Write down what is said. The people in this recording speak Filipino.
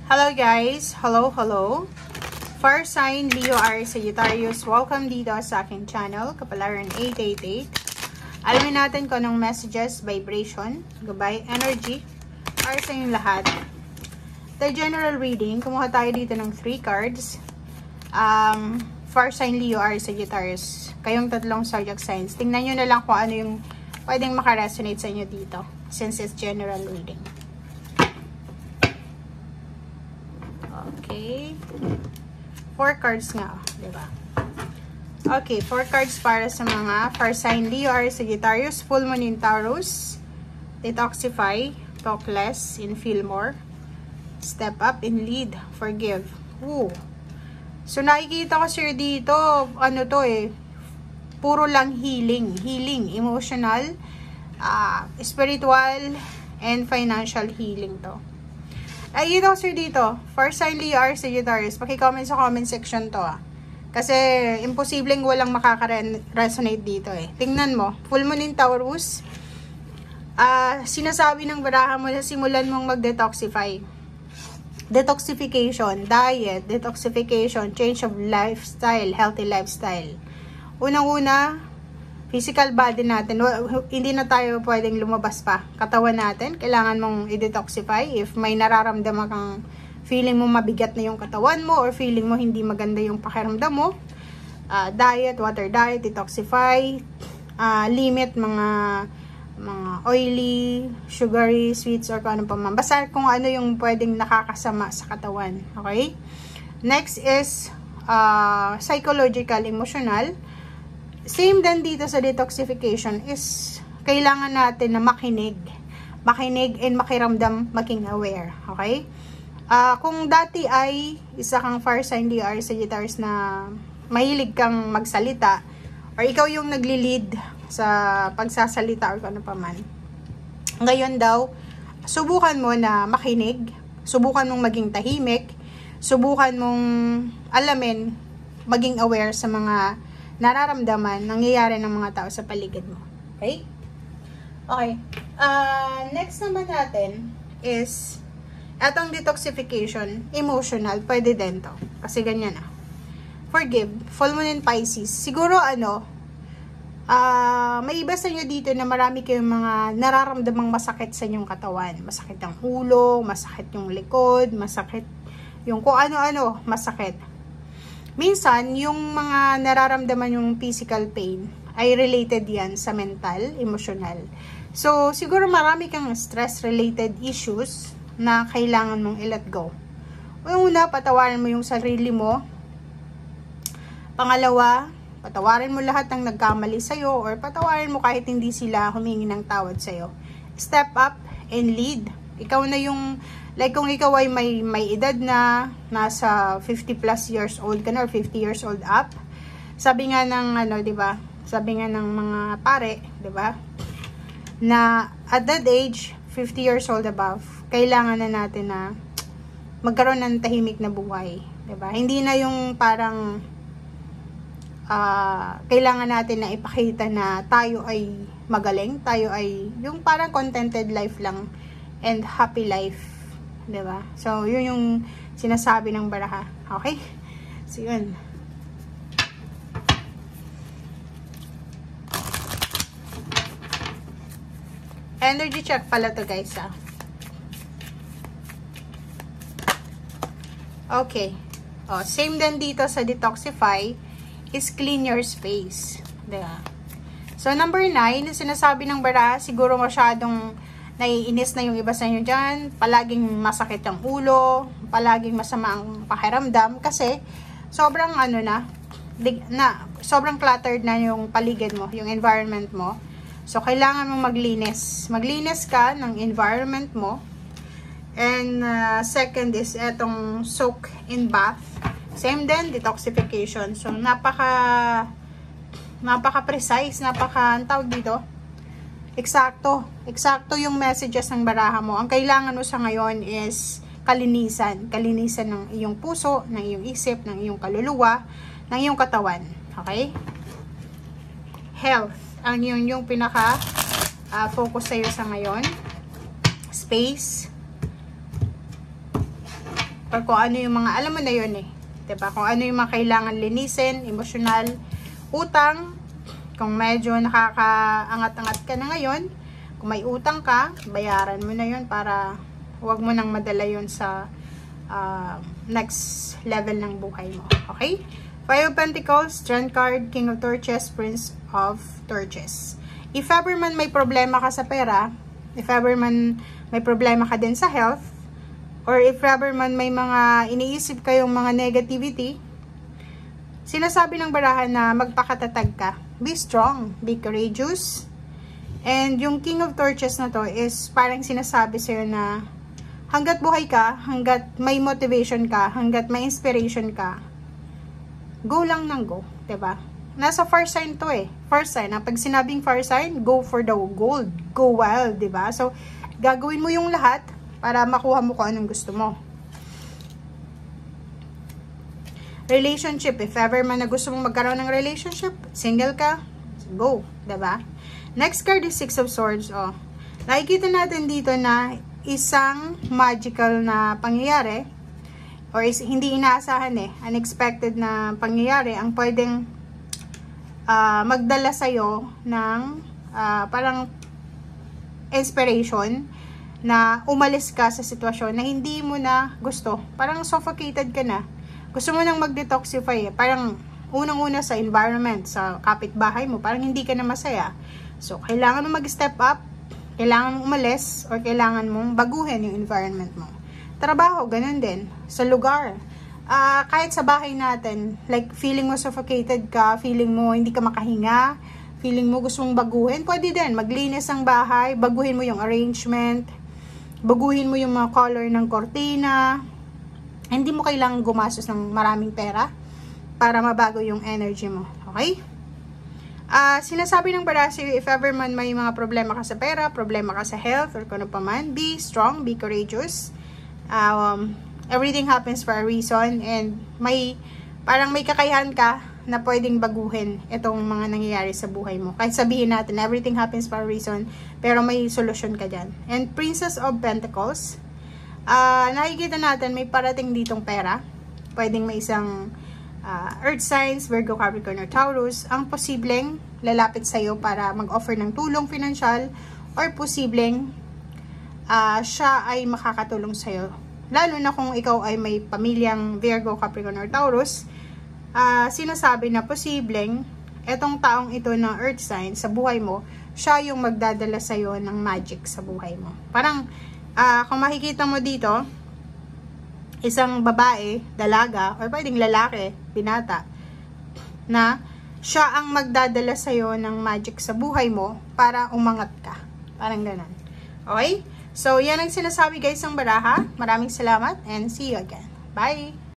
Hello guys! Hello! Fire sign, Leo, Aries, Sagittarius. Welcome dito sa aking channel, Kapalaran 888. Alamin natin kung anong messages, vibration, goodbye, energy, para sa inyong lahat. The general reading, kumuha tayo dito ng 3 cards. Fire sign, Leo, Aries, Sagittarius. Kayong tatlong zodiac signs. Tingnan nyo na lang kung ano yung pwedeng makaresonate sa inyo dito, since it's general reading. Okay. 4 cards nga, diba? Okay, 4 cards para sa mga fire sign, Leo, Aries, Sagittarius, full moon in Taurus, detoxify, talk less, and feel more, step up and lead, forgive. Ooh. So, nakikita ko sir dito, ano to puro lang healing, emotional, spiritual, and financial healing to. Ay, ito sir dito, fire sign, Leo, Aries, Sagittarius, paki-comment sa comment section to kasi imposibleng walang makaka-resonate dito Tingnan mo, full moon in Taurus, sinasabi ng baraha mo na simulan mong mag-detoxify. Detoxification, diet, detoxification, change of lifestyle, healthy lifestyle. Unang-una, physical body natin, hindi na tayo pwedeng lumabas pa. Katawan natin, kailangan mong i-detoxify. If may nararamdaman kang feeling mo mabigat na yung katawan mo or feeling mo hindi maganda yung pakiramdam mo, diet, water diet, detoxify, limit mga oily, sugary, sweets, or kung ano pa man. Basta kung ano yung pwedeng nakakasama sa katawan. Okay? Next is psychological, emotional. Same din dito sa detoxification is kailangan natin na makinig and makiramdam, maging aware. Okay? Kung dati ay isa kang fire sign, Leo, Aries, Sagittarius na mahilig kang magsalita or ikaw yung nagli-lead sa pagsasalita or ano pa man. Ngayon daw, subukan mo na makinig, subukan mong maging tahimik, subukan mong alamin, maging aware sa mga nararamdaman, nangyayari ng mga tao sa paligid mo. Okay? Okay. Next naman natin is etong detoxification, emotional, pwede din to. Kasi ganyan Forgive, full moon in Pisces. Siguro may iba sa inyo dito na marami kayong mga nararamdamang masakit sa inyong katawan. Masakit ang ulo, masakit yung likod, masakit yung kung ano-ano, masakit. Minsan, yung mga nararamdaman yung physical pain ay related yan sa mental, emotional. So, siguro marami kang stress-related issues na kailangan mong i-let go. Una, patawarin mo yung sarili mo. Pangalawa, patawarin mo lahat ng nagkamali sa'yo or patawarin mo kahit hindi sila humingi ng tawad sa'yo. Step up and lead. Ikaw na yung, like kung ikaw ay may edad na, nasa 50 plus years old ka na or 50 years old up, sabi nga ng diba? Sabi nga ng mga pare, diba? Na at that age, 50 years old above, kailangan na natin na magkaroon ng tahimik na buhay, diba? Hindi na yung parang kailangan natin na ipakita na tayo ay magaling, tayo ay yung parang contented life lang and happy life, diba? So, yun yung sinasabi ng baraha. Okay? So, yun. Energy check pala to guys, Okay. Same din dito sa detoxify is clean your space. Diba? So, number 9, sinasabi ng baraha, siguro masyadong naiinis na yung iba sa inyo dyan, palaging masakit ang ulo, palaging masama ang pakiramdam, kasi sobrang sobrang cluttered na yung paligid mo, yung environment mo. So, kailangan mong maglinis. Maglinis ka ng environment mo. And, second is etong soak in bath. Same din, detoxification. So, napaka-precise, ang tawag dito, eksakto yung messages ng baraha mo. Ang kailangan mo sa ngayon is kalinisan ng iyong puso, ng iyong isip, ng iyong kaluluwa, ng iyong katawan. Okay? Health, ang yung pinaka focus sa'yo sa ngayon. Space, or kung ano yung mga, alam mo na yun eh. Diba? Kung ano yung mga kailangan linisin, emosyonal, utang, kung medyo nakakaangat-angat ka na ngayon, kung may utang ka, bayaran mo na yun para huwag mo nang madala yun sa next level ng buhay mo. Okay? Five of Pentacles, Strength card, King of Torches, Prince of Torches. If ever man may problema ka sa pera, if ever man may problema ka din sa health, or if ever man may mga iniisip kayong mga negativity, sinasabi ng barahan na magpakatatag ka. Be strong, be courageous. And yung King of Torches na to is parang sinasabi sa'yo na hanggat buhay ka, hanggat may motivation ka, hanggat may inspiration ka, go lang ng go, diba? Nasa fire sign to eh. Fire sign. Pag sinabing fire sign, go for the gold. Go wild, diba? So, gagawin mo yung lahat para makuha mo kung anong gusto mo. Relationship. If ever man na gusto mong magkaroon ng relationship, single ka, go, diba? Next card is Six of Swords. Oh. Nakikita natin dito na isang magical na pangyayari or hindi inaasahan eh, unexpected na pangyayari ang pwedeng magdala sa'yo ng parang inspiration na umalis ka sa sitwasyon na hindi mo na gusto. Parang suffocated ka na. Gusto mo nang mag-detoxify eh. Parang unang-una sa environment, sa kapitbahay mo, parang hindi ka na masaya. So, kailangan mo mag-step up, kailangan mong umalis, or kailangan mong baguhin yung environment mo. Trabaho, ganun din. Sa lugar. Kahit sa bahay natin, like feeling mo suffocated ka, feeling mo hindi ka makahinga, feeling mo gusto mong baguhin, pwede din. Maglinis ang bahay, baguhin mo yung arrangement, baguhin mo yung mga color ng kortina. Hindi mo kailangang gumastos ng maraming pera para mabago yung energy mo. Okay? Sinasabi ng barasa, if ever man may mga problema ka sa pera, problema ka sa health, or kung ano pa man, be strong, be courageous. Everything happens for a reason, and parang may kakayahan ka na pwedeng baguhin itong mga nangyayari sa buhay mo. Kahit sabihin natin, everything happens for a reason, pero may solusyon ka dyan. And Princess of Pentacles, nakikita natin may parating ditong pera. Pwedeng may isang Earth signs, Virgo, Capricorn, or Taurus, ang posibleng lalapit sa'yo para mag-offer ng tulong financial, or posibleng siya ay makakatulong sa'yo. Lalo na kung ikaw ay may pamilyang Virgo, Capricorn, or Taurus, sinasabi na posibleng etong taong ito ng Earth sign sa buhay mo, siya yung magdadala sa'yo ng magic sa buhay mo. Parang, kung makikita mo dito, isang babae, dalaga, or pwedeng lalaki, binata, na siya ang magdadala sa'yo ng magic sa buhay mo para umangat ka. Parang ganun. Okay? So, yan ang sinasabi guys ng baraha. Maraming salamat and see you again. Bye!